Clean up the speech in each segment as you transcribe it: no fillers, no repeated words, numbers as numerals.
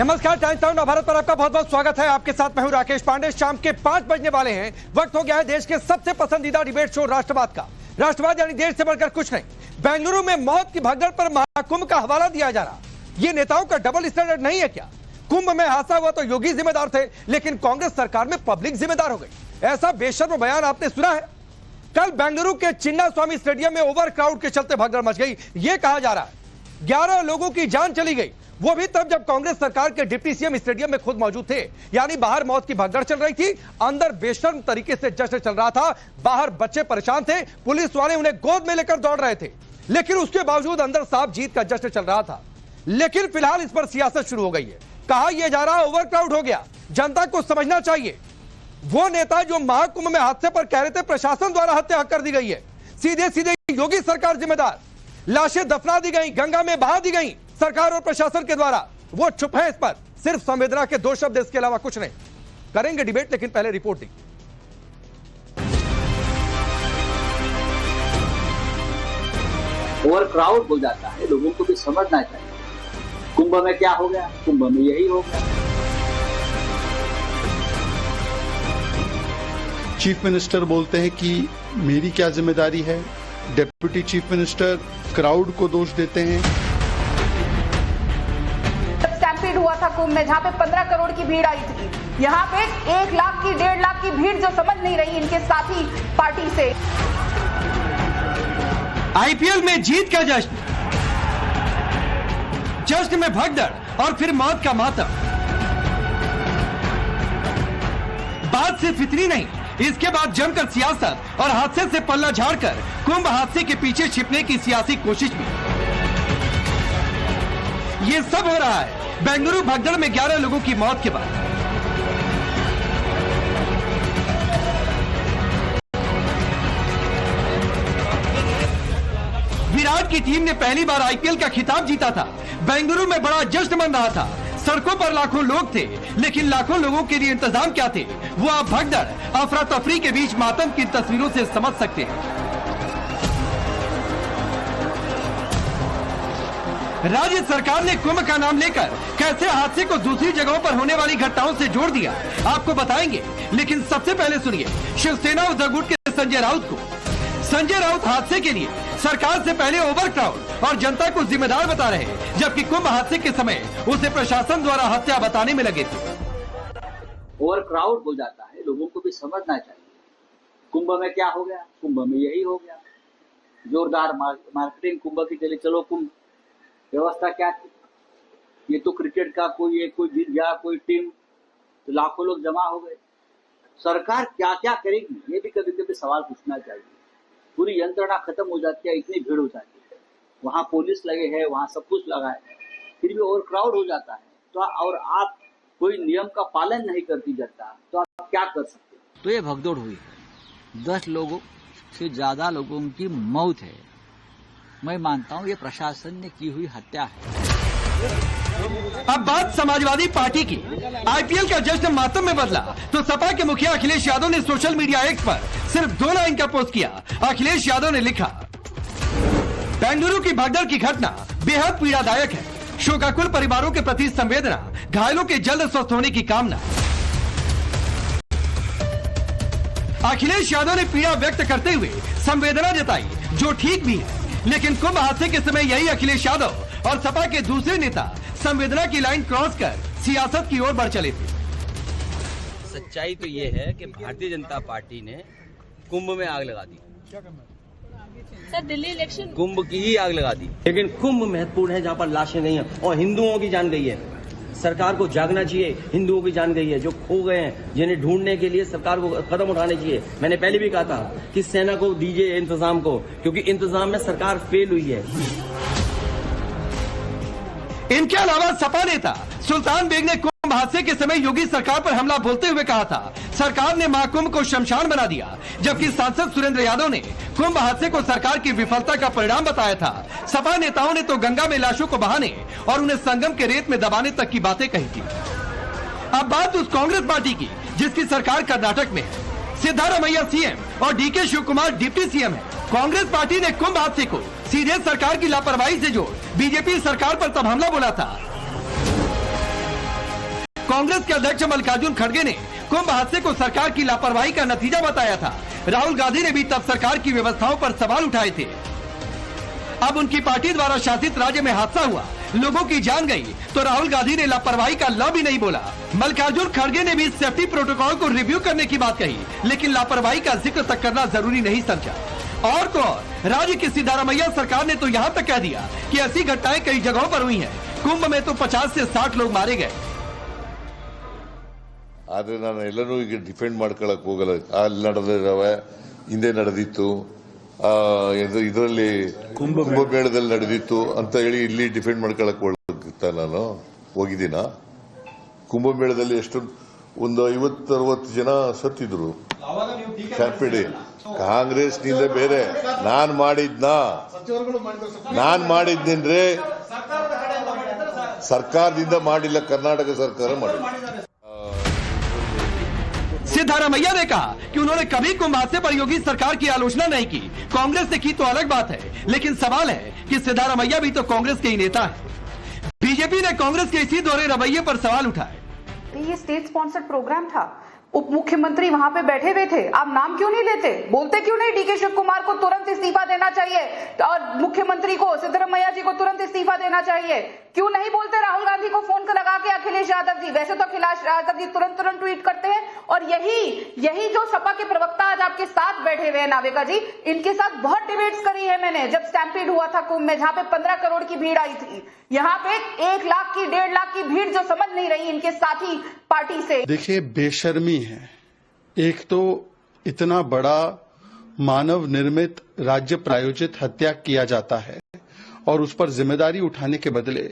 नमस्कार, times town Bharat पर आपका बहुत बहुत स्वागत है। आपके साथ मैं हूं राकेश पांडे। शाम के 5 बजने वाले हैं। वक्त हो गया है देश के सबसे पसंदीदा डिबेट शो राष्ट्रवाद का। राष्ट्रवाद यानी देश से बढ़कर कुछ नहीं। बेंगलुरु में मौत की भगदड़ पर महाकुंभ का हवाला दिया जा रहा। ये नेताओं का डबल स्टैंडर्ड नहीं है क्या? कुंभ में हादसा हुआ तो योगी जिम्मेदार थे, लेकिन कांग्रेस सरकार में पब्लिक जिम्मेदार हो गई। ऐसा बेशर्म बयान आपने सुना है? कल बेंगलुरु के चिन्नास्वामी स्टेडियम में ओवर क्राउड के चलते भगदड़ मच गई। यह कहा जा रहा है 11 लोगों की जान चली गई, वो भी तब जब कांग्रेस सरकार के डिप्टी सीएम स्टेडियम में खुद मौजूद थे। यानी बाहर मौत की भगदड़ चल रही थी, अंदर बेशर्म तरीके से जश्न चल रहा था। बाहर बच्चे परेशान थे, पुलिस वाले उन्हें गोद में लेकर दौड़ रहे थे, लेकिन उसके बावजूद अंदर साफ जीत का जश्न चल रहा था। लेकिन फिलहाल इस पर सियासत शुरू हो गई है। कहा यह जा रहा ओवर क्राउड हो गया। जनता को समझना चाहिए। वो नेता जो महाकुंभ में हादसे पर कह रहे थे प्रशासन द्वारा हत्या कर दी गई है, सीधे सीधे योगी सरकार जिम्मेदार। लाशें दफना दी गई, गंगा में बहा दी गई सरकार और प्रशासन के द्वारा। वो चुप है इस पर, सिर्फ संवेदना के 2 शब्द, इसके अलावा कुछ नहीं। करेंगे डिबेट, लेकिन पहले रिपोर्टिंग। ओवर क्राउड हो जाता है, लोगों को भी समझना चाहिए। कुंभ में क्या हो गया? कुंभ में यही हो गया। चीफ मिनिस्टर बोलते हैं कि मेरी क्या जिम्मेदारी है। डिप्टी चीफ मिनिस्टर क्राउड को दोष देते हैं। स्टैम्पीड हुआ था कुंभ में, जहां पे 15 करोड़ की भीड़ आई थी, यहां पे 1 लाख की 1.5 लाख की भीड़ जो समझ नहीं रही इनके साथी पार्टी से। आईपीएल में जीत का जश्न, जश्न में भगदड़ और फिर मौत का मातम। बात सिर्फ इतनी नहीं, इसके बाद जमकर सियासत और हादसे से पल्ला झाड़कर कुंभ हादसे के पीछे छिपने की सियासी कोशिश भी। ये सब हो रहा है बेंगलुरु भगदड़ में 11 लोगों की मौत के बाद। विराट की टीम ने पहली बार आईपीएल का खिताब जीता था। बेंगलुरु में बड़ा जश्न मन रहा था। सड़कों पर लाखों लोग थे, लेकिन लाखों लोगों के लिए इंतजाम क्या थे, वो आप भगदड़ अफरा तफरी के बीच मातम की तस्वीरों से समझ सकते हैं। राज्य सरकार ने कुंभ का नाम लेकर कैसे हादसे को दूसरी जगहों पर होने वाली घटनाओं से जोड़ दिया, आपको बताएंगे। लेकिन सबसे पहले सुनिए शिवसेना उद्धव गुट के संजय राउत को। संजय राउत हादसे के लिए सरकार से पहले ओवर क्राउड और जनता को जिम्मेदार बता रहे, जबकि कुंभ हादसे के समय उसे प्रशासन द्वारा हत्या बताने में लगे थे। ओवर क्राउड हो जाता है, लोगों को भी समझना चाहिए। कुंभ में क्या हो गया? कुंभ में यही हो गया। जोरदार मार्केटिंग कुंभ की चले। चलो कुंभ व्यवस्था क्या थी? ये तो क्रिकेट का कोई जीत गया, कोई टीम, तो लाखों लोग जमा हो गए। सरकार क्या क्या करेगी, ये भी कभी कभी सवाल पूछना चाहिए। पूरी यंत्रणा खत्म हो जाती है, इतनी भीड़ हो जाती है, वहाँ पुलिस लगे है, वहाँ सब कुछ लगा है, फिर भी ओवर क्राउड हो जाता है। तो और आप कोई नियम का पालन नहीं करती जनता, तो आप क्या कर सकते? तो ये भगदौड़ हुई है, 10 लोगों से ज्यादा लोगों की मौत है। मैं मानता हूँ ये प्रशासन ने की हुई हत्या है। अब बात समाजवादी पार्टी की। आईपीएल का जश्न मातम में बदला तो सपा के मुखिया अखिलेश यादव ने सोशल मीडिया एक्स पर सिर्फ 2 लाइन का पोस्ट किया। अखिलेश यादव ने लिखा, बेंगलुरु की भगदड़ की घटना बेहद पीड़ादायक है। शोकाकुल परिवारों के प्रति संवेदना, घायलों के जल्द स्वस्थ होने की कामना। अखिलेश यादव ने पीड़ा व्यक्त करते हुए संवेदना जताई, जो ठीक भी है। लेकिन कुंभ हादसे के समय यही अखिलेश यादव और सपा के दूसरे नेता संवेदना की लाइन क्रॉस कर सियासत की ओर बढ़ चले थे। सच्चाई तो ये है कि भारतीय जनता पार्टी ने कुंभ में आग लगा दी। सर दिल्ली इलेक्शन कुंभ की ही आग लगा दी। लेकिन कुंभ महत्वपूर्ण है, जहाँ पर लाशें नहीं है और हिंदुओं की जान गई है। सरकार को जागना चाहिए, हिंदुओं की जान गई है जो खो गए हैं, जिन्हें ढूंढने के लिए सरकार को कदम उठाने चाहिए। मैंने पहले भी कहा था कि सेना को दीजिए इंतजाम को, क्योंकि इंतजाम में सरकार फेल हुई है। इनके अलावा सपा नेता सुल्तान बेग ने कुंभ हादसे के समय योगी सरकार पर हमला बोलते हुए कहा था सरकार ने महाकुंभ को शमशान बना दिया, जबकि सांसद सुरेंद्र यादव ने कुंभ हादसे को सरकार की विफलता का परिणाम बताया था। सपा नेताओं ने तो गंगा में लाशों को बहाने और उन्हें संगम के रेत में दबाने तक की बातें कही थी। अब बात उस कांग्रेस पार्टी की जिसकी सरकार कर्नाटक में है। सिद्धारमैया सीएम और डीके शिव कुमार डिप्टी सीएम है। कांग्रेस पार्टी ने कुंभ हादसे को सीधे सरकार की लापरवाही से जोड़ बीजेपी सरकार पर तब हमला बोला था। कांग्रेस के अध्यक्ष मल्लिकार्जुन खड़गे ने कुंभ हादसे को सरकार की लापरवाही का नतीजा बताया था। राहुल गांधी ने भी तब सरकार की व्यवस्थाओं पर सवाल उठाए थे। अब उनकी पार्टी द्वारा शासित राज्य में हादसा हुआ, लोगों की जान गई, तो राहुल गांधी ने लापरवाही का ल भी नहीं बोला। मल्लिकार्जुन खड़गे ने भी सेफ्टी प्रोटोकॉल को रिव्यू करने की बात कही, लेकिन लापरवाही का जिक्र तक करना जरूरी नहीं समझा। और तो और, राज्य की सिद्धारमैया सरकार ने तो यहाँ तक कह दिया कि ऐसी घटनाएं कई जगहों पर हुई हैं। कुंभ में तो 50 से 60 लोग मारे गए। ಆದ್ರೆ ನಾನು ಎಲ್ಲನೂ ಈಗ ಡಿಫೆಂಡ್ ಮಾಡ್ಕೊಳ್ಳಕ್ ಹೋಗಲ್ಲ. ಅಲ್ಲಿ ನಡೆದಿದ್ದಾವೆ, ಹಿಂದೆ ನಡೆದಿತ್ತು, ಇದರಲ್ಲಿ ಕುಂಭಮೇಳದಲ್ಲಿ ನಡೆದಿತ್ತು ಅಂತ ಹೇಳಿ ಇಲ್ಲಿ ಡಿಫೆಂಡ್ ಮಾಡ್ಕೊಳ್ಳಕ್ ನಾನು ಹೋಗಿದ್ದೀನ. ಕುಂಭಮೇಳದಲ್ಲಿ ಎಷ್ಟು ಒಂದು 50-60 ಜನ ಸತ್ತಿದ್ರು. ಸ್ಟ್ಯಾಂಪಿಡ್ ಕಾಂಗ್ರೆಸ್ನಿಂದ ಬೇರೆ ನಾನ್ ಮಾಡಿದ್ನೇನ್ರೆ ಸರ್ಕಾರದಿಂದ ಮಾಡಿಲ್ಲ, ಕರ್ನಾಟಕ ಸರ್ಕಾರ ಮಾಡಿಲ್ಲ. सिद्धारमैया ने कहा कि उन्होंने कभी कुंभ हादसे पर योगी सरकार की आलोचना नहीं की, कांग्रेस ने की तो अलग बात है, लेकिन सवाल है कि सिद्धारमैया भी तो कांग्रेस के ही नेता है। बीजेपी ने कांग्रेस के इसी दोहरे रवैये पर सवाल उठाए। ये स्टेट स्पॉन्सर्ड प्रोग्राम था, उप मुख्यमंत्री वहां पे बैठे हुए थे, आप नाम क्यों नहीं लेते? बोलते क्यों नहीं डीके शिव कुमार को तुरंत इस्तीफा देना चाहिए और मुख्यमंत्री को, सिद्धारमैया जी को तुरंत इस्तीफा देना चाहिए? क्यों नहीं बोलते राहुल गांधी को फोन कर लगा के अखिलेश यादव जी? वैसे तो अखिलेश यादव जी तुरंत ट्वीट करते हैं, और यही जो सपा के प्रवक्ता आज आपके साथ बैठे हुए हैं नावेका जी, इनके साथ बहुत डिबेट्स करी है मैंने। जब स्टैम्पीड हुआ था कुंभ में, जहां पे 15 करोड़ की भीड़ आई थी, यहाँ पे 1 लाख की 1.5 लाख की भीड़ जो समझ नहीं रही इनके साथी पार्टी से। देखिए, बेशर्मी है। एक तो इतना बड़ा मानव निर्मित राज्य प्रायोजित हत्या किया जाता है और उस पर जिम्मेदारी उठाने के बदले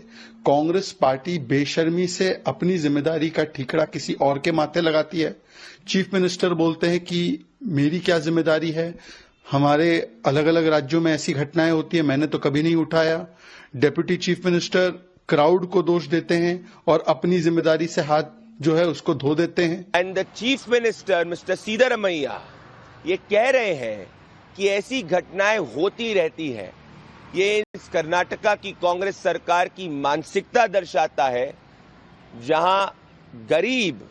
कांग्रेस पार्टी बेशर्मी से अपनी जिम्मेदारी का ठीकरा किसी और के माथे लगाती है। चीफ मिनिस्टर बोलते हैं कि मेरी क्या जिम्मेदारी है, हमारे अलग अलग राज्यों में ऐसी घटनाएं होती है, मैंने तो कभी नहीं उठाया। डेप्यूटी चीफ मिनिस्टर क्राउड को दोष देते हैं और अपनी जिम्मेदारी से हाथ जो है उसको धो देते हैं। And the chief minister mister Siddaramaiah ये कह रहे हैं कि ऐसी घटनाएं होती रहती हैं। ये इस कर्नाटका की कांग्रेस सरकार की मानसिकता दर्शाता है, जहां गरीब,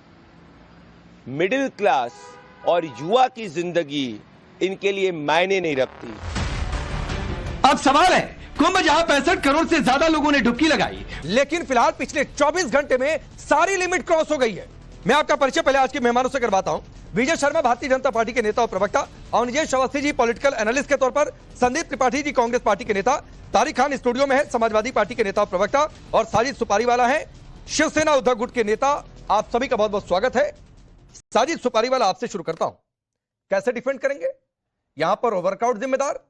मिडिल क्लास और युवा की जिंदगी इनके लिए मायने नहीं रखती। अब सवाल है, कुंभ जहां 65 करोड़ से ज्यादा लोगों ने डुबकी लगाई, लेकिन फिलहाल पिछले 24 घंटे में सारी लिमिट क्रॉस हो गई है। मैं आपका परिचय पहले आज के मेहमानों से करवाता हूं। विजय शर्मा भारतीय जनता पार्टी के नेता और प्रवक्ता, अवनिजेश अवस्थी जी पॉलिटिकल एनालिस्ट के तौर पर, संदीप त्रिपाठी जी कांग्रेस पार्टी के नेता, तारिक खान स्टूडियो में है, समाजवादी पार्टी के नेता और प्रवक्ता, और साजिद सुपारीवाला है, शिवसेना उद्धव गुट के नेता। आप सभी का बहुत बहुत स्वागत है। साजिद सुपारीवाला, आपसे शुरू करता हूं, कैसे डिफेंड करेंगे? यहां पर ओवरक्राउड जिम्मेदार,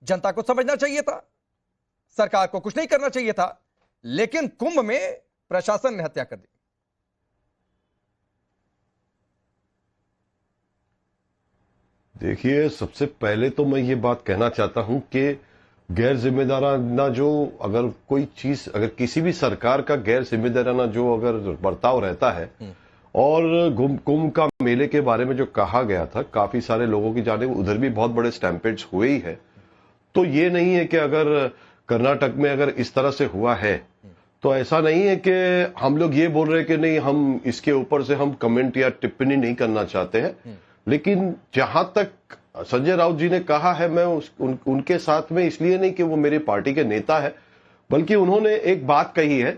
जनता को समझना चाहिए था, सरकार को कुछ नहीं करना चाहिए था, लेकिन कुंभ में प्रशासन ने हत्या कर दी। देखिए, सबसे पहले तो मैं ये बात कहना चाहता हूं कि गैर जिम्मेदाराना जो अगर कोई चीज, अगर किसी भी सरकार का गैर जिम्मेदाराना जो अगर बर्ताव रहता है, और कुंभ का मेले के बारे में जो कहा गया था, काफी सारे लोगों की जाने, उधर भी बहुत बड़े स्टैम्पेड्स हुए ही है। तो ये नहीं है कि अगर कर्नाटक में अगर इस तरह से हुआ है, तो ऐसा नहीं है कि हम लोग ये बोल रहे हैं कि नहीं, हम इसके ऊपर से हम कमेंट या टिप्पणी नहीं करना चाहते हैं। लेकिन जहां तक संजय राउत जी ने कहा है, मैं उनके साथ में इसलिए नहीं कि वो मेरी पार्टी के नेता है, बल्कि उन्होंने एक बात कही है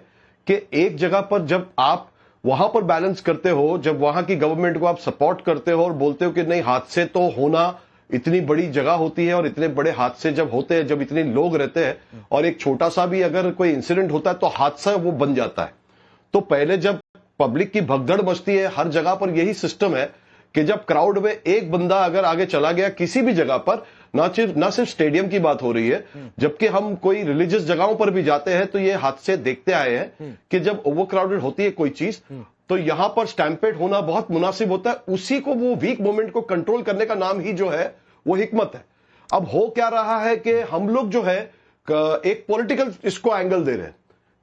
कि एक जगह पर जब आप वहां पर बैलेंस करते हो, जब वहां की गवर्नमेंट को आप सपोर्ट करते हो और बोलते हो कि नहीं, हादसे तो होना, इतनी बड़ी जगह होती है और इतने बड़े हादसे जब होते हैं, जब इतने लोग रहते हैं और एक छोटा सा भी अगर कोई इंसिडेंट होता है तो हादसा वो बन जाता है। तो पहले जब पब्लिक की भगदड़ मचती है, हर जगह पर यही सिस्टम है कि जब क्राउड में एक बंदा अगर आगे चला गया किसी भी जगह पर, ना सिर्फ स्टेडियम की बात हो रही है, जबकि हम कोई रिलीजियस जगहों पर भी जाते हैं तो ये हादसे देखते आए हैं कि जब ओवर क्राउडेड होती है कोई चीज, तो यहां पर स्टैम्पेड होना बहुत मुनासिब होता है। उसी को, वो वीक मोमेंट को कंट्रोल करने का नाम ही जो है वो हिकमत है। अब हो क्या रहा है कि हम लोग जो है एक पॉलिटिकल इसको एंगल दे रहे हैं।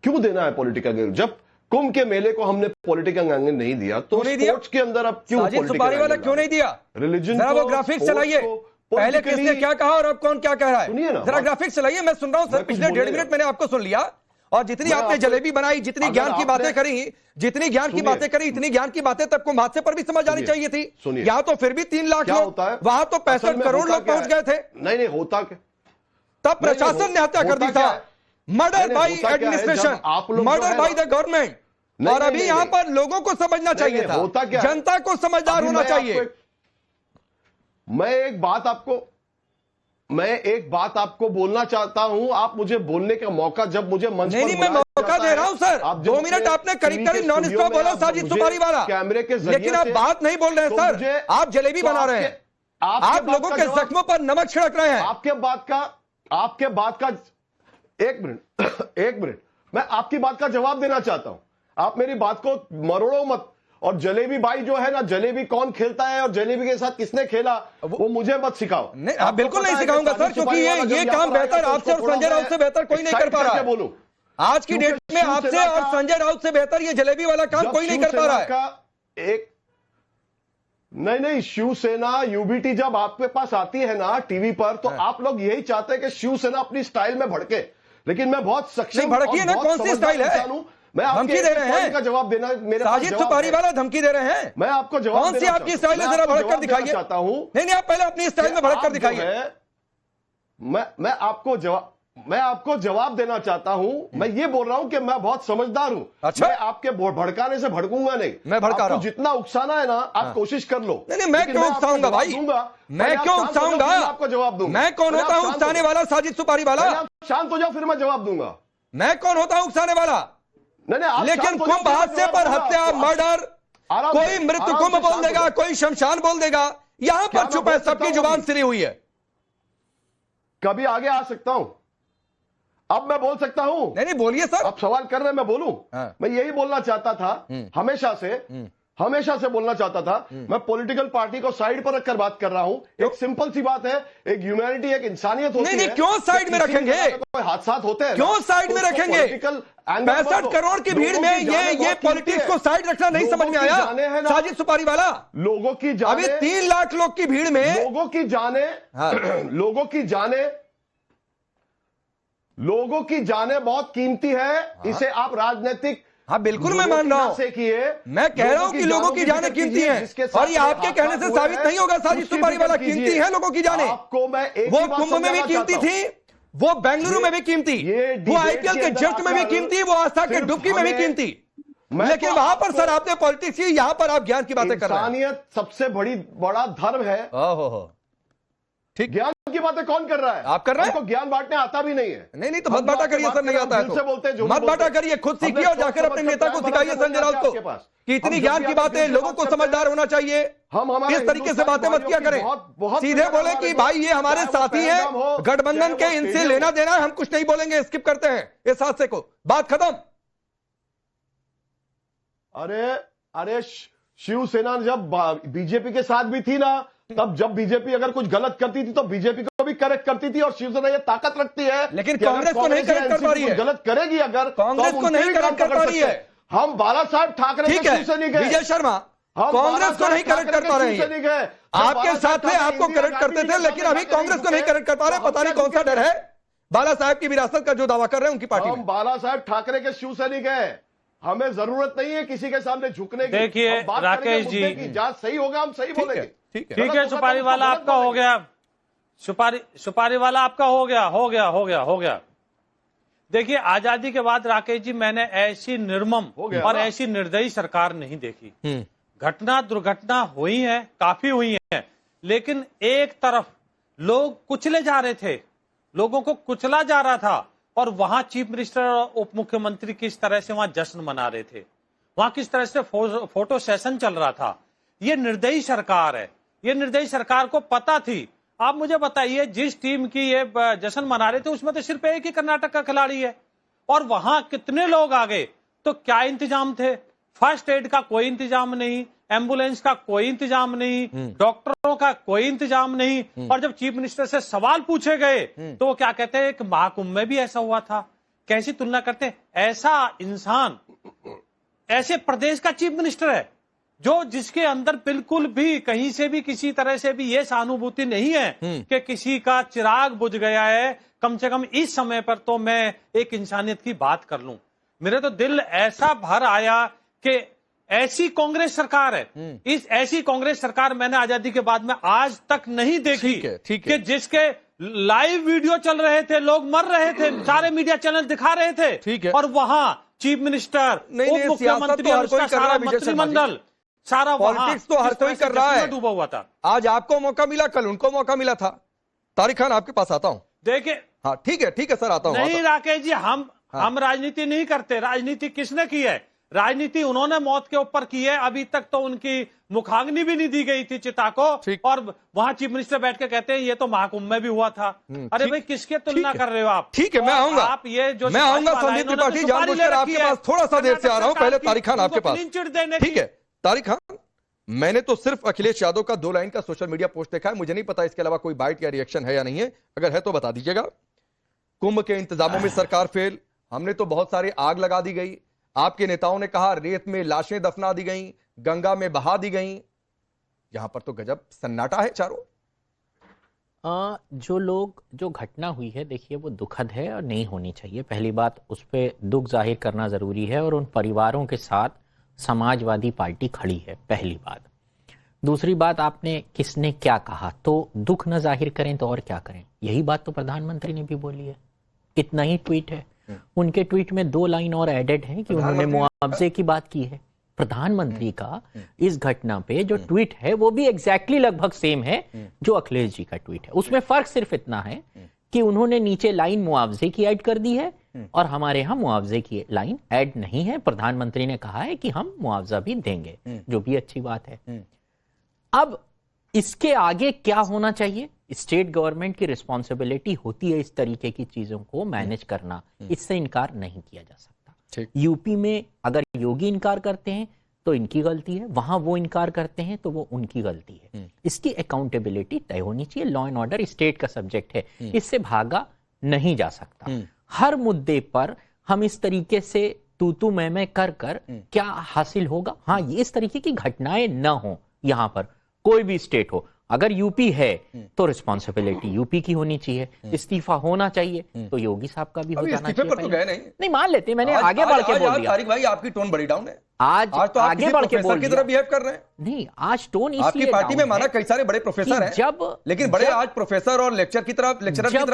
क्यों देना है पॉलिटिकल एंगल? जब कुंभ के मेले को हमने पॉलिटिकल एंगल नहीं दिया, तो स्पोर्ट्स के अंदर अब क्यों पॉलिटिकल एंगल क्यों नहीं दिया? रिलीजन जरा वो ग्राफिक्स चलाइए, पहले किसने क्या कहा और अब कौन क्या कह रहा है, सुनिए ना, जरा ग्राफिक्स चलाइए। मैं सुन रहा हूं सर, पिछले 1.5 मिनट मैंने आपको सुन लिया और जितनी आपने जलेबी बनाई, जितनी ज्ञान की बातें करी, जितनी ज्ञान की बातें करी, इतनी ज्ञान की बातें तब कुंभ हादसे पर भी समझ आनी चाहिए थी। यहाँ तो फिर भी 3 लाख लोग, वहां तो 65 करोड़ लोग पहुंच गए थे। नहीं होता क्या, तब प्रशासन ने हत्या कर दी था। Murder by administration, murder by the government. और अभी यहाँ पर लोगों को समझना चाहिए था, जनता को समझदार होना चाहिए। मैं एक बात आपको बोलना चाहता हूं, आप मुझे बोलने का मौका जब मुझे मंच पर नहीं, मैं मौका दे रहा हूं सर। 2 मिनट आपने करीब नॉन स्टॉप बोला साजिद सुपारी वाला, कैमरे के जरिए, लेकिन आप बात नहीं बोल रहे हैं सर। आप जलेबी बना रहे हैं, आप लोगों के जख्मों पर नमक छिड़क रहे हैं। आपके बात का एक मिनट मैं आपकी बात का जवाब देना चाहता हूं। आप मेरी बात को मरोड़ो मत। और जलेबी बाई जो है ना, जलेबी कौन खेलता है और जलेबी के साथ किसने खेला वो मुझे मत सिखाओ। नहीं, आप बिल्कुल नहीं सिखाऊंगा सर, क्योंकि ये काम बेहतर आपसे और संजय राउत से बेहतर कोई नहीं कर पा रहा है। बोलूं आज की डेट में आपसे और संजय राउत से बेहतर ये जलेबी वाला काम कोई नहीं कर पा रहा है। नहीं, शिवसेना यूबीटी जब आपके पास आती है ना टीवी पर, तो आप लोग यही चाहते हैं कि शिवसेना अपनी स्टाइल में भड़के, लेकिन मैं बहुत सक्षम भड़की है ना, कौन सी स्टाइल है? मैं धमकी दे रहे हैं का जवाब देना, मेरे साजिद सुपारी वाला धमकी दे रहे हैं। मैं आपको जवाब कौन सी आपकी स्टाइल है, जरा भड़क कर दिखाइए। चाहता हूं नहीं, आप पहले अपनी स्टाइल में भड़क कर दिखाइए। मैं आपको जवाब देना चाहता हूं। मैं ये बोल रहा हूं कि मैं बहुत समझदार हूं। अच्छा? मैं आपके भड़काने से भड़कूंगा नहीं। मैं भड़का रहा हूं। जितना उकसाना है ना, आप कोशिश कर लो। नहीं, मैं क्यों उकसाऊंगा भाई? मैं क्यों उकसाऊंगा? आपको जवाब दूंगा। मैं कौन होता हूं उकसाने वाला साजिद सुपारी वाला? शांत हो जाओ, फिर मैं जवाब दूंगा। मैं कौन होता हूं उकसाने वाला? लेकिन कुंभ हादसे पर हत्या, मर्डर, कोई मृत्यु कुंभ बोल देगा, कोई शमशान बोल देगा। यहां पर चुप है, सबकी जुबान सिरी हुई है। कभी आगे आ सकता हूं? अब मैं बोल सकता हूं? नहीं, बोलिए सर। अब सवाल कर रहे हैं, मैं बोलूं? मैं यही बोलना चाहता था, हमेशा से बोलना चाहता था। मैं पॉलिटिकल पार्टी को साइड पर रखकर बात कर रहा हूं। एक सिंपल सी बात है, एक ह्यूमैनिटी, एक इंसानियत होती है। नहीं, क्यों साइड में रखेंगे? कोई हादसा होते हैं, क्यों साइड में रखेंगे? 65 करोड़ की भीड़ में ये पॉलिटिक्स को साइड रखना नहीं समझ में आया साजिद सुपारी वाला। लोगों की जाने, अभी 3 लाख लोग की भीड़ में लोगों की जाने बहुत कीमती है। इसे आप राजनीतिक, हाँ बिल्कुल मैं मान रहा हूं, मैं कह रहा हूं कि लोगों की जानें कीमती हैं, और ये आपके कहने से साबित नहीं होगा साजिद सुपारी वाला। कीमती है लोगों की जानें। आपको मैं वो कुंभ में भी कीमती थी, वो बेंगलुरु में भी कीमती, वो आईपीएल के जस्ट में भी कीमती, वो आस्था के डुबकी में भी कीमती। लेकिन वहां पर सर आपने पॉलिटिक्स की, यहां पर आप ज्ञान की बातें कर रहे हैं। इंसानियत सबसे बड़ा धर्म है। ठीक, ज्ञान की बातें कौन कर रहा है? आप कर रहे हैं। हमको ज्ञान बांटने आता भी नहीं है। नहीं, तो मत बांटा करिए सर, नहीं आता है तो मत बांटा करिए, खुद सीखिए और जाकर अपने नेता को सिखाइए संजय राउत को कि इतनी ज्ञान की बातें, लोगों को समझदार होना चाहिए। इस तरीके से बातें मत किया करें। सीधे बोले कि भाई ये हमारे साथी हैं, गठबंधन के, इनसे लेना देना, हम कुछ नहीं बोलेंगे, स्किप करते हैं इस हादसे को, बात खत्म। अरे शिवसेना जब बीजेपी के साथ भी थी ना, तब जब बीजेपी अगर कुछ गलत करती थी तो बीजेपी को भी करेक्ट करती थी, और शिवसेना ये ताकत रखती है। लेकिन कांग्रेस को नहीं करेक्ट कर पा रही है। गलत करेगी अगर, कांग्रेस को नहीं करेक्ट कर पा रही है। हम बाला साहब ठाकरे ठीक है, विजय शर्मा कांग्रेस को नहीं करेक्ट कर पा रहे हैं। आपके साथ में आपको करेक्ट करते थे, लेकिन अभी कांग्रेस को नहीं करेक्ट कर पा रहे। पता नहीं कौन सा डर है बाला साहब की विरासत का जो दावा कर रहे हैं उनकी पार्टी में। हम बाला साहब ठाकरे के शिव सैनिक हैं, हमें जरूरत नहीं है किसी के सामने झुकने की। देखिए राकेश जी, जांच सही होगा, हम सही बोलेंगे। ठीक है, सुपारी वाला आपका हो गया, सुपारी वाला आपका हो गया। देखिए, आजादी के बाद राकेश जी, मैंने ऐसी निर्मम और ऐसी निर्दयी सरकार नहीं देखी। घटना दुर्घटना हुई है, काफी हुई है, लेकिन एक तरफ लोग कुचले जा रहे थे, लोगों को कुचला जा रहा था, और वहां चीफ मिनिस्टर और उप मुख्यमंत्री किस तरह से वहां जश्न मना रहे थे, वहां किस तरह से फोटो सेशन चल रहा था। ये निर्दयी सरकार है, ये निर्दयी सरकार को पता थी। आप मुझे बताइए, जिस टीम की ये जश्न मना रहे थे उसमें तो सिर्फ एक ही कर्नाटक का खिलाड़ी है, और वहां कितने लोग आ गए, तो क्या इंतजाम थे? फर्स्ट एड का कोई इंतजाम नहीं, एम्बुलेंस का कोई इंतजाम नहीं, डॉक्टरों का कोई इंतजाम नहीं। और जब चीफ मिनिस्टर से सवाल पूछे गए तो वो क्या कहते हैं कि महाकुंभ में भी ऐसा हुआ था। कैसी तुलना करते हैं? ऐसा इंसान, ऐसे प्रदेश का चीफ मिनिस्टर है जो जिसके अंदर बिल्कुल भी कहीं से भी किसी तरह से भी ये सहानुभूति नहीं है कि किसी का चिराग बुझ गया है, कम से कम इस समय पर तो मैं एक इंसानियत की बात कर लूं। मेरे तो दिल ऐसा भर आया कि ऐसी कांग्रेस सरकार है, इस ऐसी कांग्रेस सरकार मैंने आजादी के बाद में आज तक नहीं देखी ठीक है। कि जिसके लाइव वीडियो चल रहे थे, लोग मर रहे थे, सारे मीडिया चैनल दिखा रहे थे, ठीक है। और वहां चीफ मिनिस्टर, उप मुख्यमंत्री और उसका सारा मंत्रिमंडल, सारा पॉलिटिक्स तो हर कोई कर रहा है, डूबा हुआ था। आज आपको मौका मिला, कल उनको मौका मिला था। तारिक खान आपके पास आता हूं। देखिए, हाँ ठीक है सर, आता हूं। नहीं राकेश जी, हम राजनीति नहीं करते। राजनीति किसने की है? राजनीति उन्होंने मौत के ऊपर की है। अभी तक तो उनकी मुखाग्नि भी नहीं दी गई थी चिता को, और वहां चीफ मिनिस्टर बैठ के कहते हैं ये तो महाकुंभ में भी हुआ था। अरे भाई, किसके तुलना कर रहे हो आप? ठीक है, मैं आऊंगा, आप ये जो मैं आऊंगा। संदीप त्रिपाठी, जानबूझकर आपके पास थोड़ा सा देर से आ रहा हूं। पहले तारिक खान आपके पास, ठीक है। तारिक खान, मैंने तो सिर्फ अखिलेश यादव का 2 लाइन का सोशल मीडिया पोस्ट देखा है, मुझे नहीं पता इसके अलावा कोई बाइट या रिएक्शन है या नहीं है। अगर है तो बता दीजिएगा। कुंभ के इंतजामों में सरकार फेल, हमने तो बहुत सारी आग लगा दी गई। आपके नेताओं ने कहा रेत में लाशें दफना दी गई, गंगा में बहा दी गई। यहां पर तो गजब सन्नाटा है चारों। जो घटना हुई है, देखिए वो दुखद है और नहीं होनी चाहिए। पहली बात, उस पर दुख जाहिर करना जरूरी है, और उन परिवारों के साथ समाजवादी पार्टी खड़ी है, पहली बात। दूसरी बात, आपने किसने क्या कहा, तो दुख न जाहिर करें तो और क्या करें? यही बात तो प्रधानमंत्री ने भी बोली है। इतना ही ट्वीट है, उनके ट्वीट में 2 लाइन और एडेड हैं कि उन्होंने मुआवजे की बात की है। प्रधानमंत्री का इस घटना पे जो ट्वीट है वो भी एग्जैक्टली लगभग सेम है जो अखिलेश जी का ट्वीट है। उसमें फर्क सिर्फ इतना है कि उन्होंने नीचे लाइन मुआवजे की ऐड कर दी है और हमारे यहाँ मुआवजे की लाइन ऐड नहीं है। प्रधानमंत्री ने कहा है कि हम मुआवजा भी देंगे, जो भी अच्छी बात है। अब इसके आगे क्या होना चाहिए? स्टेट गवर्नमेंट की रिस्पॉन्सिबिलिटी होती है इस तरीके की चीजों को मैनेज करना, इससे इनकार नहीं किया जा सकता। यूपी में अगर योगी इनकार करते हैं तो इनकी गलती है, वहां वो इनकार करते हैं तो वो उनकी गलती है। इसकी अकाउंटेबिलिटी तय होनी चाहिए। लॉ एंड ऑर्डर स्टेट का सब्जेक्ट है, इससे भागा नहीं जा सकता। हर मुद्दे पर हम इस तरीके से तू मैं कर क्या हासिल होगा? हाँ, ये इस तरीके की घटनाएं न हो यहां पर, कोई भी स्टेट हो। अगर यूपी है तो रिस्पॉन्सिबिलिटी यूपी की होनी चाहिए, इस्तीफा होना चाहिए तो योगी साहब का भी हो जाना चाहिए। पर तो गए नहीं मान लेते, मैंने आगे बढ़ के बोल दिया। तारिक भाई, आपकी टोन बड़ी डाउन है आज तो आगे बढ़ के बोल की तरह बिहेव कर रहे हैं। नहीं, आज टोन इसलिए आपकी पार्टी में माना कई सारे बड़े प्रोफेसर हैं, लेकिन बड़े आज प्रोफेसर और लेक्चरर की तरह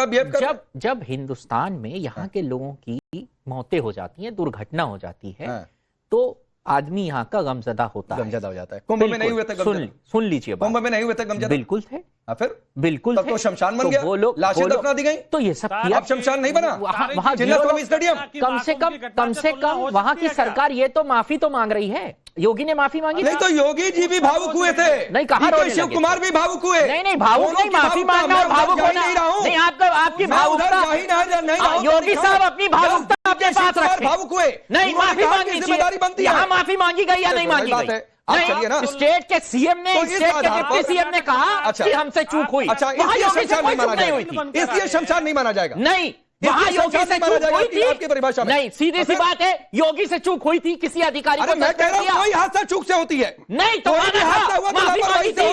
बिहेव कर रहे हैं। जब हिंदुस्तान में यहाँ के लोगों की मौतें हो जाती हैं, दुर्घटना हो जाती है, तो आदमी यहाँ का गमजदा होता है, गमजदा हो जाता है। कुंभ में नहीं हुए थे गमजदा? सुन लीजिए, कुंभ में नहीं हुए थे गमजदा? बिल्कुल थे। फिर बिल्कुल तब तो शमशान बन गया, लाशें दफना दी गई, तो ये सब किया। अब शमशान नहीं बना वहां स्टेडियम। कम से कम वहां की सरकार ये तो माफी तो मांग रही है। योगी ने माफी मांगी नहीं, तो योगी जी भी भावुक हुए थे। नहीं, कहा शिव कुमार भी भावुक हुए। नहीं, भावुक नहीं, माफी मांगना और भावुक होना नहीं। आपकी भावुकता, योगी साहब अपनी भावुकता अपने पास रखें। भावुक हुए नहीं, माफी मांगनी जिम्मेदारी बनती है। यहाँ माफी मांगी गई या नहीं मांगी गई? स्टेट के सीएम ने, स्टेट के डिप्टी सीएम ने कहा कि हमसे चूक हुई। अच्छा, इसलिए शमशान नहीं माना जाएगा? इसलिए शमशान नहीं माना जाएगा? नहीं, वहां योगी से चूक हुई थी आपकी परिभाषा में। नहीं, सीधी सी बात है, योगी से चूक हुई थी, किसी अधिकारी को। मैं कह रहा हूं कोई हादसा चूक से होती है। नहीं, तो माफी मांगी थी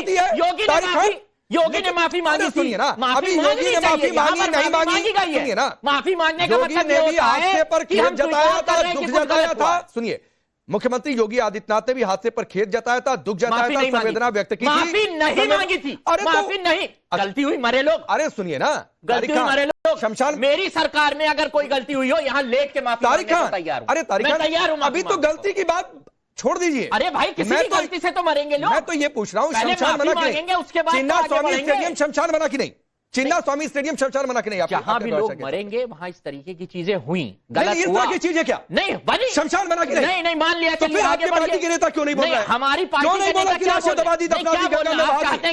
योगी ने माफी मांगी थी ना। अभी योगी ने माफी मांगी नहीं मांगी गई है ना। माफी मांगने का मतलब ये होता है पर खेद जताया था, दुख जताया था। सुनिए, मुख्यमंत्री योगी आदित्यनाथ ने भी हादसे पर खेद जताया था, दुख जताया था, संवेदना व्यक्त की थी। माफी नहीं मांगी थी। माफी नहीं, गलती हुई मरे लोग। अरे सुनिए ना, गलती हुई मरे लोग। शमशान, मेरी सरकार में अगर कोई गलती हुई हो, यहाँ लेट के माफी मांगने को तैयार हूं। अरे तारिक खान, तैयार हूं। अभी तो गलती की बात छोड़ दीजिए। अरे भाई, किसी की गलती से तो मरेंगे लोग। मैं तो ये पूछ रहा हूँ, शमशान बना कि नहीं? उसके बाद चिन्ना स्वामी स्टेडियम शमशान बना कि नहीं? चिन्ना स्वामी स्टेडियम शमशान बना कि नहीं? जहां भी लोग मरेंगे वहां इस तरीके की चीजें हुई, गलत इस तरह की चीजें क्या नहीं बनी? शमशान बना कि नहीं? नहीं, मान लिया। तो फिर आपकी पार्टी के नेता क्यों नहीं बोल रहे? हमारी पार्टी के नेता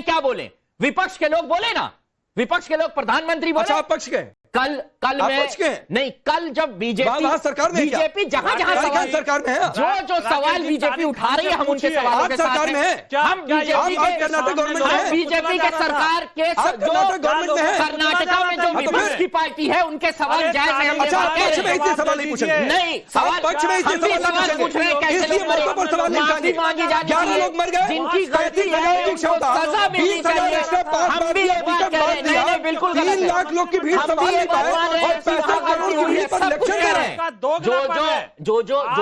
क्या बोले? विपक्ष के लोग बोले ना, विपक्ष के लोग, प्रधानमंत्री बोले। अच्छा, पक्ष के कल नहीं, कल जब बीजेपी सरकार में, बीजेपी जहां सवाल सरकार में है, जो सवाल बीजेपी उठा रही है, हम उनके सवालों के साथ हैं। हम बीजेपी के सरकार के कर्नाटका में जो विपक्ष की पार्टी है, उनके सवाल जायज है। सवाल नहीं पूछेंगे। नहीं, सवाल पक्ष में सवाल पूछ रहे हैं, कैसे माफी मांगी जाती है, लोग मर गए, जिनकी गलती है सजा मिलनी चाहिए। हम भी ये बात कह रहे हैं, बिल्कुल गलत 3 लाख लोग की भीड़ हम संभाल भी नहीं एक पाए बात मान रहे और हैं, 65 करोड़ की भीड़ पर सब इलेक्शन कुछ कर रहे है। हैं।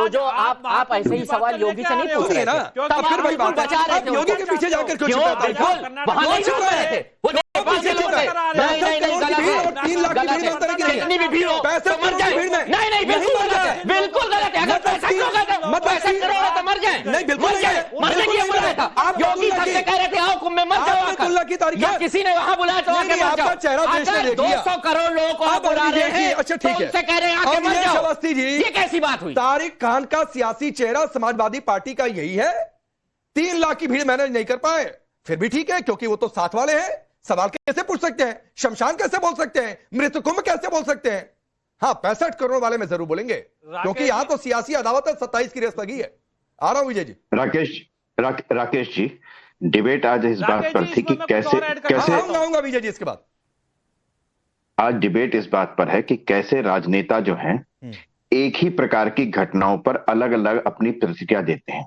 जो आप ऐसे ही सवाल योगी से नहीं पूछ रहे ना, थे, तब फिर वही बात बचा रहे है। थे अब योगी उनको। के पीछे जाकर क्यों क्यों? छिपा था? बिल्कुल, वहाँ नहीं छुप रहे थे, वो नेपाल के लोग थे। नहीं, नहीं, नहीं, गलत है। 3 लाख की गलत भीड़ में अंतर है। की नहीं है। कितनी भी भीड़ हो, 65 तो मर करोड़ जाए। की भीड़ में नहीं, नहीं, बिल्कुल मर गलत जाए। है, बिल्कुल गलत है। अगर 65 लोग हैं तो 65 करोड़ है तो मर जाए। नहीं, बिल्कुल मर नहीं जाए। है। मरने के लिए बुलाया था। आप योगी सबसे कह रहे थे आओ कुंभ में मर जाओ आकर। अब्दुल्ला की तारीख या है। किसी ने वहां बुलाया तो नहीं, आके नहीं, मर आपका जाओ। चेहरा देश ने अगर देख लिया। 200 करोड़ लोगों को अब बुला रहे हैं अच्छा ठीक तो है, उनसे कह रहे हैं आके मर अवनीश जाओ। अवस्थी जी, ये कैसी बात हुई? तारिक खान का सियासी चेहरा समाजवादी पार्टी का यही है। 3 लाख की भीड़ मैनेज नहीं कर पाए, फिर भी ठीक है, क्योंकि वो तो साथ वाले हैं। सवाल कैसे पूछ सकते हैं, शमशान कैसे बोल सकते हैं, मृत्यु कुंभ कैसे बोल सकते हैं? हाँ, 65 करोड़ वाले में जरूर बोलेंगे, क्योंकि यहां तो सियासी अदावत है। 27 की रेस लगी है। आ रहा हूं विजय जी। राकेश जी, डिबेट आज इस बात पर थी कि कैसे आऊंगा विजय जी इसके बाद। आज डिबेट इस बात पर है कि कैसे राजनेता जो हैं एक ही प्रकार की घटनाओं पर अलग अलग अपनी प्रतिक्रिया देते हैं।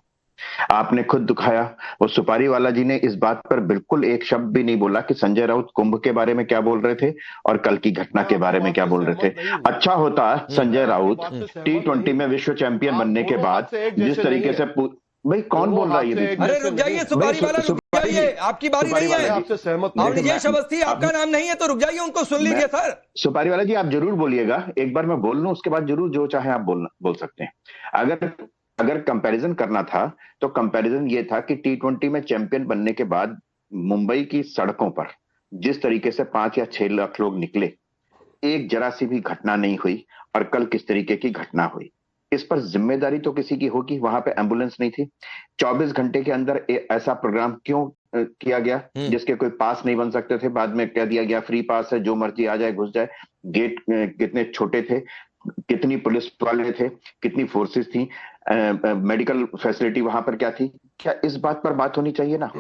आपने खुद दिखाया, वो सुपारी वाला जी ने इस बात पर बिल्कुल एक शब्द भी नहीं बोला कि संजय राउत कुंभ के बारे में क्या बोल रहे थे और कल की घटना के बारे में क्या बोल रहे थे। अच्छा होता संजय राउत T20 में विश्व चैंपियन बनने के बाद जिस तरीके से भाई कौन बोल रहा है ये? अरे रुक जाइए सुपारी वाला, रुक जाइए, आपकी बारी नहीं है। आपसे सहमत अवनीश अवस्थी आपका नाम नहीं है तो रुक जाइए, उनको सुन लीजिए सर। सुपारी वाला जी आप जरूर बोलिएगा, एक बार मैं बोल लूं उसके बाद जरूर जो चाहे आप बोल सकते हैं। अगर कंपैरिजन करना था तो कंपैरिजन ये था कि T20 में चैंपियन बनने के बाद मुंबई की सड़कों पर जिस तरीके से 5 या 6 लाख लोग निकले, एक जरा सी भी घटना नहीं हुई। और कल किस तरीके की घटना हुई, इस पर जिम्मेदारी तो किसी की होगी। वहां पे एम्बुलेंस नहीं थी। 24 घंटे के अंदर ऐसा प्रोग्राम क्यों किया गया जिसके कोई पास नहीं बन सकते थे? बाद में कह दिया गया फ्री पास है, जो मर्जी आ जाए घुस जाए। गेट कितने छोटे थे, कितनी पुलिस वाले थे, कितनी फोर्सेस थी, मेडिकल फैसिलिटी वहां पर क्या थी? क्या इस बात पर बात होनी चाहिए ना?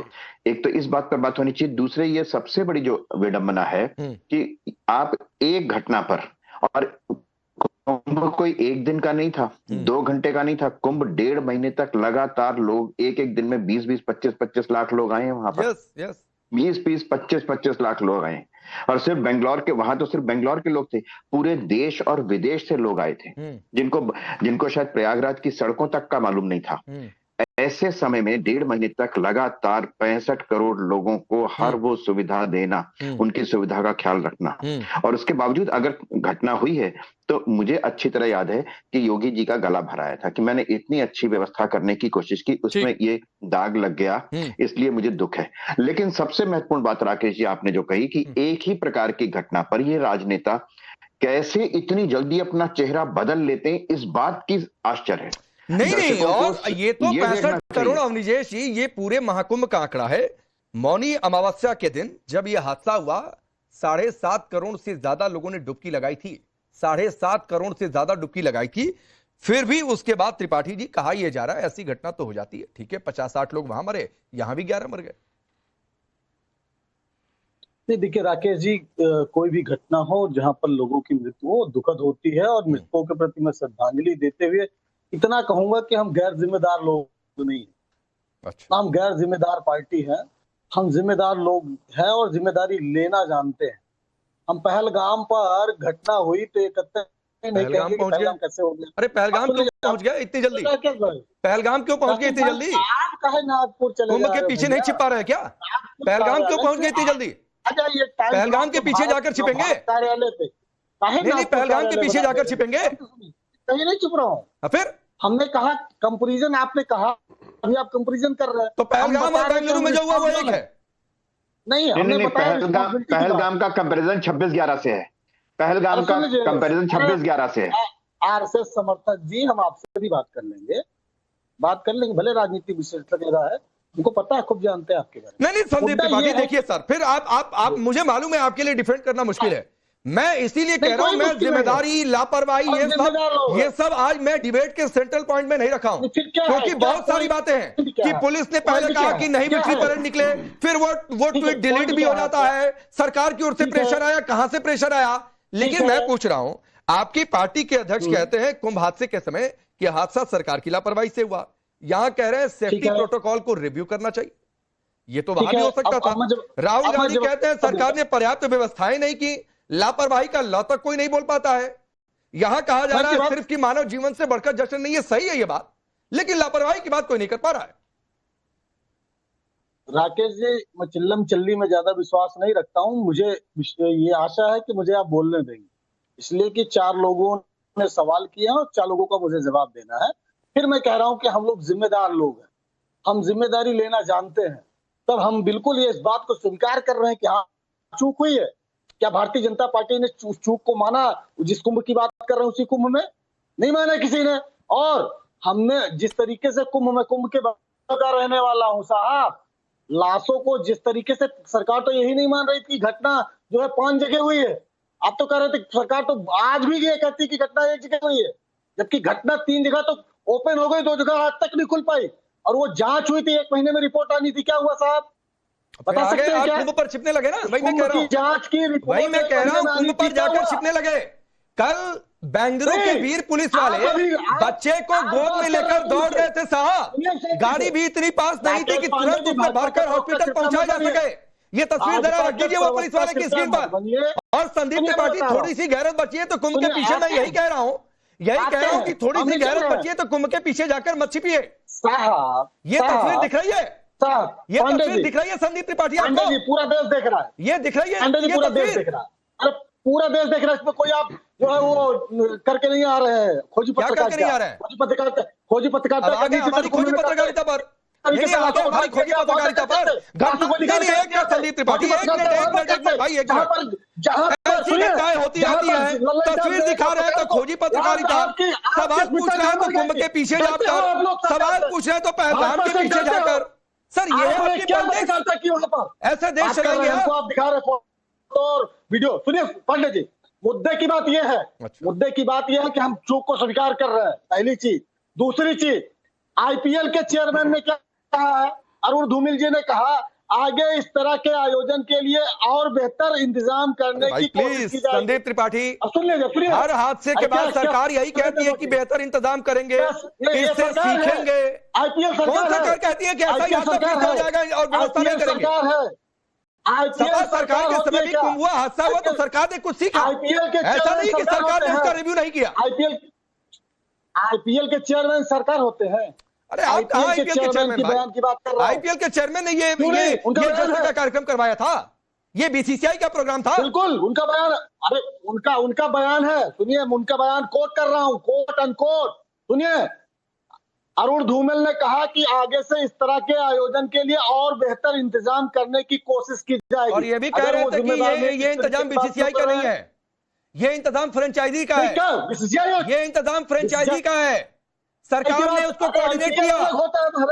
एक तो इस बात पर बात होनी चाहिए। दूसरे ये सबसे बड़ी जो विडंबना है कि आप एक घटना पर, और कुंभ कोई एक दिन का नहीं था, 2 घंटे का नहीं था, कुंभ 1.5 महीने तक लगातार लोग एक दिन में 20-20, 25-25 लाख लोग आए हैं वहां पर। 20-20, 25-25 लाख लोग आए। और सिर्फ बेंगलोर के, वहां तो सिर्फ बेंगलोर के लोग थे, पूरे देश और विदेश से लोग आए थे जिनको शायद प्रयागराज की सड़कों तक का मालूम नहीं था। ऐसे समय में 1.5 महीने तक लगातार 65 करोड़ लोगों को हर वो सुविधा देना, उनकी सुविधा का ख्याल रखना, और उसके बावजूद अगर घटना हुई है तो मुझे अच्छी तरह याद है कि योगी जी का गला भराया था कि मैंने इतनी अच्छी व्यवस्था करने की कोशिश की, उसमें ये दाग लग गया, इसलिए मुझे दुख है। लेकिन सबसे महत्वपूर्ण बात राकेश जी आपने जो कही कि एक ही प्रकार की घटना पर ये राजनेता कैसे इतनी जल्दी अपना चेहरा बदल लेते हैं, इस बात की आश्चर्य है। नहीं, और ये तो 65 करोड़ अवनीश जी, ये पूरे महाकुंभ का आंकड़ा है। मौनी अमावस्या के दिन जब यह हादसा हुआ, 7.5 करोड़ से ज्यादा लोगों ने डुबकी लगाई थी। 7.5 करोड़ से ज्यादा डुबकी लगाई थी। फिर भी उसके बाद त्रिपाठी जी कहा यह जा रहा है ऐसी घटना तो हो जाती है। ठीक है, 50-60 लोग वहां मरे, यहां भी 11 मर गए। नहीं देखिए राकेश जी, कोई भी घटना हो जहां पर लोगों की मृत्यु हो, दुखद होती है, और मृतकों के प्रति मैं श्रद्धांजलि देते हुए इतना कहूंगा कि हम गैर जिम्मेदार लोग नहीं हैं। अच्छा। हम गैर जिम्मेदार पार्टी हैं, हम जिम्मेदार लोग हैं और जिम्मेदारी लेना जानते हैं। हम पहलगाम पर घटना हुई तो ये कहते नहीं कहेंगे पहलगाम कैसे हो गया। अरे पहलगाम क्यों पहुंच गया इतनी जल्दी? पहलगाम क्यों पहुंच गया इतनी जल्दी? आप कहे नागपुर चले कुंभ के पीछे नहीं छिपा रहे क्या? पहलगाम क्यों पहुंच गए इतनी जल्दी? पहलगाम के पीछे जाकर छिपेंगे? कार्यालय पे नहीं, पहलगाम के पीछे जाकर छिपेंगे? कहीं नहीं छुप रहा हूँ। फिर हमने कहा कंपैरिजन, आपने कहा अभी आप कंपैरिजन कर रहे हैं तो पहलगाम और बेंगलुरु में जो हुआ वो एक है। नहीं, हमने पहलगाम का कंपैरिजन 26/11 से है। पहलगाम का कंपैरिजन 26/11 से है। आरएसएस समर्थक जी, हम आपसे भी बात कर लेंगे, भले राजनीति विश्लेषक रहा है, उनको पता है, खूब जानते हैं आपके बारे में। नहीं संदीप त्रिपाठी, देखिए सर, फिर आप मुझे मालूम है आपके लिए डिफेंड करना मुश्किल है। मैं इसीलिए कह रहा हूं, मैं जिम्मेदारी, लापरवाही, ये सब आज मैं डिबेट के सेंट्रल पॉइंट में नहीं रखा हूं, क्योंकि बहुत सारी बातें हैं कि पुलिस ने पहले कहा कि नहीं विक्ट्री परेड निकले, फिर वो ट्वीट डिलीट भी हो जाता है, सरकार की ओर से प्रेशर आया, कहां से प्रेशर आया। लेकिन मैं पूछ रहा हूं, आपकी पार्टी के अध्यक्ष कहते हैं कुंभ हादसे के समय कि हादसा सरकार की लापरवाही से हुआ। यहां कह रहे हैं सेफ्टी प्रोटोकॉल को रिव्यू करना चाहिए। ये तो वहां भी हो सकता था। राहुल गांधी कहते हैं सरकार ने पर्याप्त व्यवस्थाएं नहीं की, लापरवाही का ल तक कोई नहीं बोल पाता है। यहां कहा जा रहा है सिर्फ कि मानव जीवन से बढ़कर जश्न नहीं है, सही है ये बात, लेकिन लापरवाही की बात कोई नहीं कर पा रहा है। राकेश जी, मैं चिल्लम चिल्ली में ज्यादा विश्वास नहीं रखता हूं। मुझे ये आशा है कि मुझे आप बोलने देंगे, इसलिए कि 4 लोगों ने सवाल किया और 4 लोगों का मुझे जवाब देना है। फिर मैं कह रहा हूं कि हम लोग जिम्मेदार लोग हैं, हम जिम्मेदारी लेना जानते हैं, तब हम बिल्कुल ये इस बात को स्वीकार कर रहे हैं कि हाँ चूक हुई है। क्या भारतीय जनता पार्टी ने चूक को माना? जिस कुंभ की बात कर रहे हैं उसी कुंभ में नहीं माना किसी ने। और हमने जिस तरीके से कुंभ के का रहने वाला हूं साहब, लाशों को जिस तरीके से सरकार तो यही नहीं मान रही थी घटना जो है 5 जगह हुई है। आप तो कह रहे थे सरकार तो आज भी ये कहती कि घटना 1 जगह हुई है, जबकि घटना 3 जगह तो ओपन हो गई, 2 जगह आज तक नहीं खुल पाई। और वो जांच हुई थी, 1 महीने में रिपोर्ट आनी थी। क्या हुआ साहब, बता सकते हैं क्या? कुंभ पर छिपने लगे ना, वही मैं कह रहा हूं। जांच की रिपोर्ट, वही मैं कह रहा हूं, कुंभ पर जाकर छिपने लगे। कल बेंगलुरु के वीर पुलिस वाले बच्चे को गोद में लेकर दौड़ रहे थे साहब, गाड़ी भी इतनी पास नहीं थी कि तुरंत उसको भरकर हॉस्पिटल पहुंचाया जा सके। ये तस्वीर जरा रख दीजिए वो पुलिस वाले की स्क्रीन पर। और संदीप त्रिपाठी, थोड़ी सी गैरत बची है तो कुंभ के पीछे, मैं यही कह रहा हूं, कि थोड़ी सी गैरत बची है तो कुंभ के पीछे जाकर मत छिपिए साहब। ये तस्वीर दिख रही है, ये तस्वीर दिख रही है संदीप त्रिपाठी आपको? पूरा देश देख रहा है, ये दिख रही है, पूरा देश देख रहा है। अरे पूरा देश देख रहा है, इसमें कोई आप जो है वो करके नहीं आ रहे हैं। खोजी पत्रकारिता नहीं आ रहा है, खोजी पत्रकारिता हमारी खोजी पत्रकारिता पर हमारी खोजी पत्रकारिता पर संदीप त्रिपाठी भाई होती रहती है। तस्वीर दिखा रहे हैं तो खोजी पत्रकारिता, सवाल पूछ रहे हैं तो कुंभ के पीछे जाकर, सवाल पूछ रहे हैं तो पहलगाम के पीछे जाकर। सर ये ऐसे देश चलेंगे आप दिखा रहे और वीडियो। सुनिए पांडे जी, मुद्दे की बात यह है, मुद्दे की बात यह है कि हम चूक को स्वीकार कर रहे हैं, पहली चीज। दूसरी चीज, आईपीएल के चेयरमैन ने क्या कहा है? अरुण धूमिल जी ने कहा आगे इस तरह के आयोजन के लिए और बेहतर इंतजाम करने की कोशिश की जाएगी। संदीप त्रिपाठी, सुन लीजिए, हर हादसे के बाद सरकार यही कहती है कि बेहतर इंतजाम करेंगे, इससे सीखेंगे। आईपीएल कौन सरकार कहती है कि ऐसा ही हादसा हो जाएगा और व्यवस्था नहीं करेंगे? सरकार के समय भी कुंभ हुआ, हादसा हुआ तो सरकार ने कुछ सीखा। ऐसा नहीं कि सरकार ने उसका रिव्यू नहीं किया। आईपीएल के चेयरमैन सरकार होते हैं। अरे आप कहाँ आईपीएल के चेयरमैन की बात कर रहे हैं? आईपीएल के चेयरमैन ने ये जश्न का कार्यक्रम करवाया था, ये बीसीसीआई का प्रोग्राम था। बिल्कुल उनका बयान, अरे उनका बयान है, सुनिए उनका बयान कोट कर रहा हूँ, कोट अनकोट। सुनिए, अरुण धूमिल ने कहा कि आगे से इस तरह के आयोजन के लिए और बेहतर इंतजाम करने की कोशिश की जाएगी। और ये भी कह रहे थे कि ये इंतजाम बीसीसीआई का नहीं है, ये इंतजाम फ्रेंचाइजी का है। ये इंतजाम फ्रेंचाइजी का है, सरकार ने उसको कोऑर्डिनेट किया।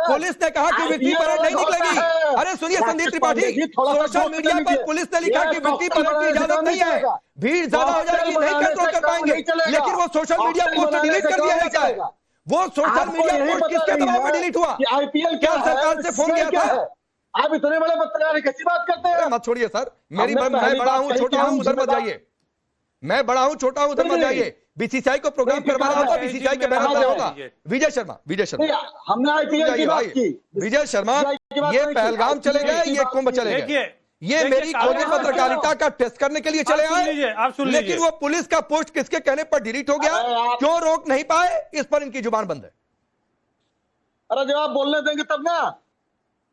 पुलिस ने कहा कि विक्ट्री परेड नहीं निकलेगी। अरे सुनिए संदीप त्रिपाठी, सोशल मीडिया पर पुलिस ने लिखा कि विक्ट्री परेड की इजाजत नहीं है, भीड़ ज्यादा हो जाएगी, नहीं कंट्रोल कर पाएंगे। लेकिन वो सोशल मीडिया पोस्ट डिलीट कर दिया जाता है। वो सोशल मीडिया पोस्ट किसके दबाव में डिलीट हुआ? आईपीएल क्या सरकार से फोन गया था? आप इतने बड़े पत्रकार कैसी बात करते हैं? मत छोड़िए सर, मैं बड़ा हूँ छोटा हूँ, उधर मत जाइए। मैं बड़ा हूँ छोटा हूँ, उधर मत जाइए। बीसीसीआई को प्रोग्राम करवाना होगा, बीसीसीआई के बैनर पर होगा। विजय शर्मा हमने आईपीएल की बात की। विजय शर्मा, ये पहलगाम चले गए, ये कुंभ चले गए, ये मेरी खोजी पत्रकारिता का टेस्ट करने के लिए चले आए। लेकिन वो पुलिस का पोस्ट किसके कहने पर डिलीट हो गया, क्यों रोक नहीं पाए, इस पर इनकी जुबान बंद है। अरे जब आप बोलने देंगे तब ना।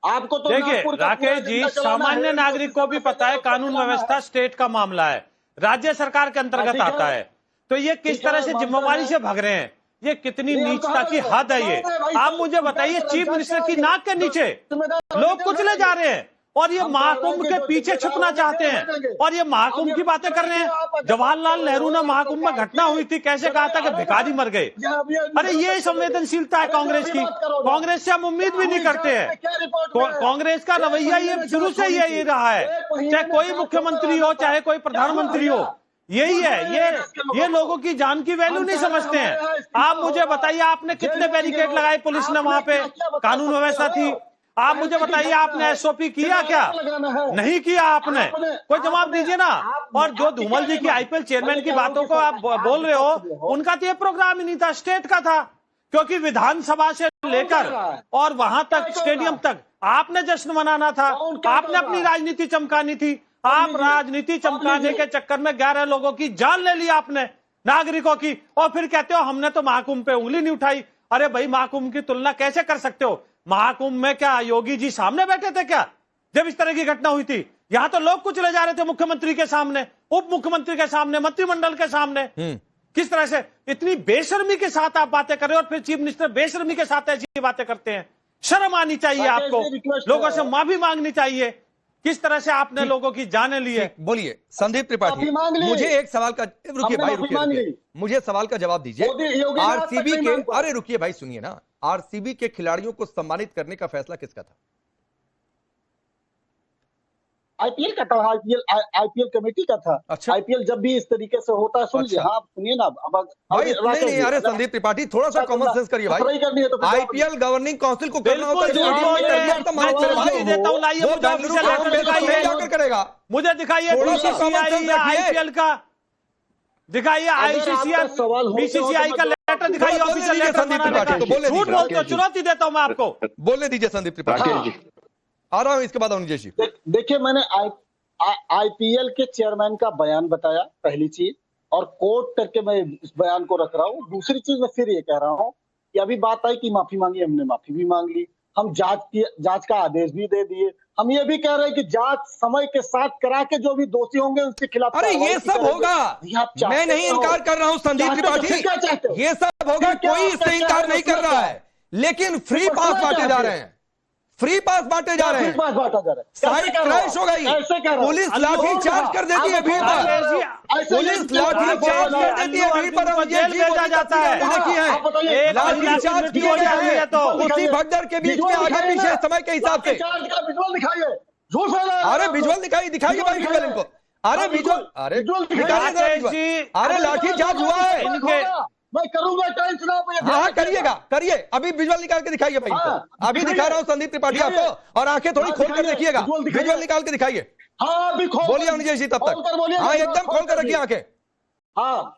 आपको तो देखिए राकेश जी, सामान्य नागरिक को भी पता है कानून व्यवस्था स्टेट का मामला है, राज्य सरकार के अंतर्गत आता है। तो ये किस तरह से जिम्मेवारी से भाग रहे हैं, ये कितनी नीचता की हद है। ये आप मुझे बताइए, चीफ मिनिस्टर की नाक के नीचे लोग कुचले जा रहे हैं और ये महाकुंभ के पीछे छुपना चाहते हैं और ये महाकुंभ की बातें कर रहे हैं। जवाहरलाल नेहरू ने महाकुंभ में घटना हुई थी, कैसे कहा था कि भिखारी मर गए। अरे ये संवेदनशीलता है कांग्रेस की, कांग्रेस से हम उम्मीद भी नहीं करते हैं। कांग्रेस का रवैया ये शुरू से यही रहा है, चाहे कोई मुख्यमंत्री हो चाहे कोई प्रधानमंत्री हो, यही है। ये लोगों की जान की वैल्यू नहीं समझते हैं। आप मुझे बताइए, आपने कितने बैरिकेड लगाए पुलिस ने वहां पे, कानून व्यवस्था थी। आप मुझे बताइए, आपने एसओपी किया क्या? नहीं किया आपने, कोई जवाब दीजिए ना। और जो धूमल जी की आईपीएल चेयरमैन की बातों को आप बोल रहे हो, उनका तो ये प्रोग्राम ही नहीं था, स्टेट का था, क्योंकि विधानसभा से लेकर और वहां तक स्टेडियम तक आपने जश्न मनाना था, आपने अपनी राजनीति चमकानी थी। आप राजनीति चमकाने के चक्कर में 11 लोगों की जान ले ली आपने, नागरिकों की, और फिर कहते हो हमने तो महाकुंभ पे उंगली नहीं उठाई। अरे भाई, महाकुंभ की तुलना कैसे कर सकते हो? महाकुंभ में क्या योगी जी सामने बैठे थे क्या जब इस तरह की घटना हुई थी? यहां तो लोग कुछ ले जा रहे थे मुख्यमंत्री के सामने, उप मुख्यमंत्री के सामने, मंत्रिमंडल के सामने। किस तरह से इतनी बेशर्मी के साथ आप बातें कर रहे हो, और फिर चीफ मिनिस्टर बेशर्मी के साथ ऐसी बातें करते हैं। शर्म आनी चाहिए आपको, लोगों से माफी मांगनी चाहिए। किस तरह से आपने लोगों की जाने ली है? बोलिए संदीप त्रिपाठी, मुझे एक सवाल का, रुकिए भाई, रुकिए, मुझे सवाल का जवाब दीजिए। आरसीबी के, अरे रुकिए भाई, सुनिए ना, आरसीबी के खिलाड़ियों को सम्मानित करने का फैसला किसका था? आईपीएल का था, आईपीएल कमेटी का था। अच्छा, आईपीएल जब भी इस तरीके से होता है, सुनिए, हाँ सुनिए ना भाई, नहीं, अरे संदीप त्रिपाठी, थोड़ा सा कॉमन सेंस करिए भाई। आईपीएल गवर्निंग काउंसिल को करना होता है, करेगा। मुझे दिखाइए आईपीएल का, दिखाइए आईसीसीआई बीसीसीआई का लेटर दिखाइए, ऑफिशियल लेटर। झूठ बोलते हो, चुनौती देता हूं मैं आपको, बोलने दीजिए संदीप त्रिपाठी, आ रहा हूं इसके बाद अरुण जी। देखिए, मैंने आईपीएल के चेयरमैन का बयान बताया, पहली चीज, और कोट करके मैं इस बयान को रख रहा हूँ। दूसरी चीज मैं फिर ये कह रहा हूँ कि अभी बात आई कि माफी मांगी, हमने माफी भी मांग ली, हम जांच का आदेश भी दे दिए। हम ये भी कह रहे हैं कि जांच समय के साथ करा के जो भी दोषी होंगे उसके खिलाफ, अरे ये सब होगा, मैं नहीं इनकार कर रहा हूँ संदीप त्रिपाठी, ये सब होगा, कोई इससे इनकार नहीं कर रहा है, लेकिन फ्री पास बांटे जा रहे हैं, फ्री पास बांटे जा रहे हैं, साइट क्रैश हो गई, पुलिस लाठी चार्ज कर देती है भीड़ पर, पुलिस लाठी चार्ज कर देती है भीड़ पर, भेजा जाता है, लाठी चार्ज किया जा रही है, तो उसी भगदड़ के बीच में आगे पीछे समय के हिसाब से, अरे विजुअल दिखाइए भाई, विजुअल इनको, अरे विजुअल, अरे लाठी चार्ज हुआ है इनके, मैं करूंगा टाइम चुनाव में। हाँ करिए, अभी विजुअल निकाल के दिखाइए भाई, अभी दिखा रहा हूँ संदीप त्रिपाठी आपको, और आंखें थोड़ी खोल कर देखिएगा, विजुअल निकाल के दिखाइए। हाँ, अभी बोलिए अरुण जी तब तक, हाँ एकदम खोल कर रखिए आंखें। हाँ,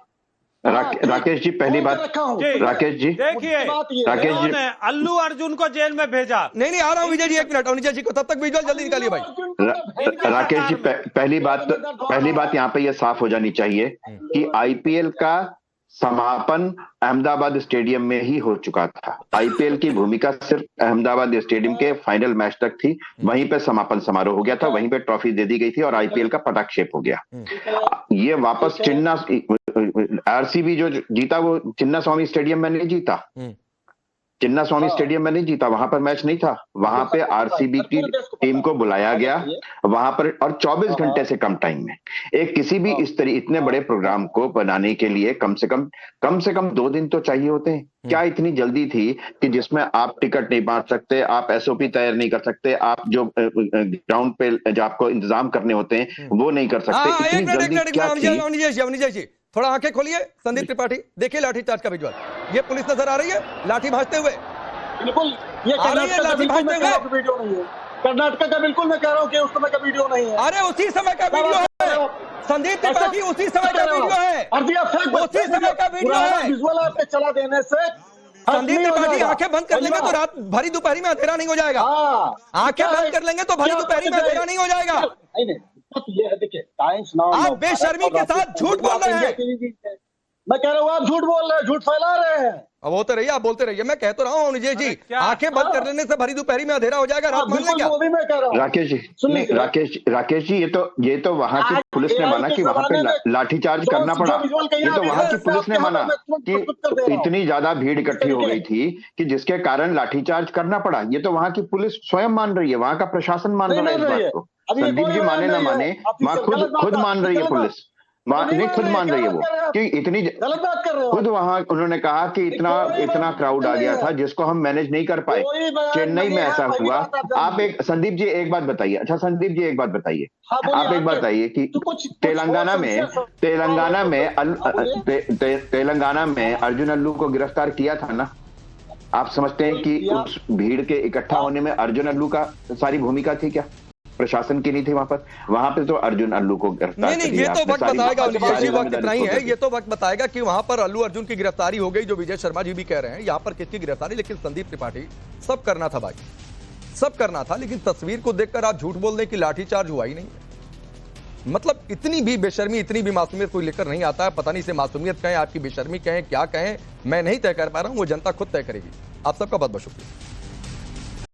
राकेश जी, पहली बात, राकेश जी देखिए, राकेश जी, अल्लू अर्जुन को जेल में भेजा। नहीं, आ रहा हूँ विजय जी, एक मिनट, विजय जी को तब तक विजुअल जल्दी निकालिए भाई। राकेश जी, पहली बात यहाँ पे ये साफ हो जानी चाहिए कि आईपीएल का समापन अहमदाबाद स्टेडियम में ही हो चुका था। आईपीएल की भूमिका सिर्फ अहमदाबाद स्टेडियम के फाइनल मैच तक थी, वहीं पे समापन समारोह हो गया था, वहीं पे ट्रॉफी दे दी गई थी और आईपीएल का पटाक्षेप हो गया। ये वापस आरसीबी जो जीता वो चिन्नास्वामी स्टेडियम में नहीं जीता, चिन्नास्वामी स्टेडियम में नहीं जीता, वहां पर मैच नहीं था, वहां पे आरसीबी की टीम को बुलाया गया वहां पर, और 24 घंटे से कम टाइम में एक किसी भी इतने बड़े प्रोग्राम को बनाने के लिए कम से कम 2 दिन तो चाहिए होते हैं। क्या इतनी जल्दी थी कि जिसमें आप टिकट नहीं बांट सकते, आप एसओपी तैयार नहीं कर सकते, आप जो ग्राउंड पे जो आपको इंतजाम करने होते हैं वो नहीं कर सकते, इतनी जल्दी क्या थी? थोड़ा आंखें खोलिए संदीप त्रिपाठी, देखिए लाठीचार्ज का विजुअल, ये पुलिस नजर आ रही है लाठी भाजते हुए, बिल्कुल ये लाठी भाजते हुए वीडियो नहीं है, कर्नाटक का बिल्कुल मैं कह रहा हूँ कि उस समय का वीडियो नहीं है, अरे उसी समय का वीडियो है संदीप त्रिपाठी, उसी समय का वीडियो है, उसी समय का वीडियो है। विजुअल आपके चला देने से संदीप त्रिपाठी आंखें बंद कर लेंगे तो रात भरी दोपहरी में अंधेरा नहीं हो जाएगा, आंखें बंद कर लेंगे तो भरी दोपहरी में अंधेरा नहीं हो जाएगा। ये है, देखिए टाइम्स नाउ, आप बेशर्मी के साथ झूठ बोल रहे हैं, मैं कह रहा हूँ आप झूठ बोल रहे हैं, झूठ फैला रहे हैं। अब होते रहिए, आप बोलते रहिए, मैं कह तो रहा हूँ अनुजय जी, आंखें बंद कर लेने से भरी दोपहरी में अंधेरा हो जाएगा, रात मान लें क्या? राकेश जी, ये तो वहाँ की पुलिस ने माना कि वहाँ पे लाठीचार्ज करना पड़ा, ये तो वहाँ की पुलिस ने माना कि इतनी ज्यादा भीड़ इकट्ठी हो गई थी कि जिसके कारण लाठीचार्ज करना पड़ा, ये तो वहाँ की पुलिस स्वयं मान रही है, वहाँ का प्रशासन मान रहा है इस बात को। संदीप जी माने ना माने, वहाँ खुद मान रही है पुलिस, नहीं खुद मान रही है वो कि इतनी खुद वहां उन्होंने कहा कि इतना क्राउड आ गया था जिसको हम मैनेज नहीं कर पाए। चेन्नई में ऐसा हुआ। आप संदीप जी एक बात बताइए, अच्छा संदीप जी एक बात बताइए, आप एक बात बताइए कि तेलंगाना में अर्जुन अल्लू को गिरफ्तार किया था ना, आप समझते हैं कि उस भीड़ के इकट्ठा होने में अर्जुन अल्लू का सारी भूमिका थी क्या? प्रशासन की नहीं थी वहां पे तो अर्जुन अल्लू को गिरफ्तार नहीं, ये तो वक्त बताएगा, ये वक्त इतना ही है, ये तो वक्त बताएगा कि वहां पर अल्लू अर्जुन की गिरफ्तारी हो गई, जो विजय शर्मा जी भी कह रहे हैं यहाँ पर किसकी गिरफ्तारी। लेकिन संदीप त्रिपाठी, सब करना था भाई, सब करना था, लेकिन तस्वीर को देखकर आप झूठ बोल दें कि लाठीचार्ज हुआ ही नहीं। मतलब इतनी भी बेशर्मी, इतनी भी मासूमियत कोई लेकर नहीं आता है। पता नहीं इसे मासूमियत कहें, आपकी बेशर्मी कहें, क्या कहें, मैं नहीं तय कर पा रहा हूं, वो जनता खुद तय करेगी। आप सबका बहुत बहुत शुक्रिया।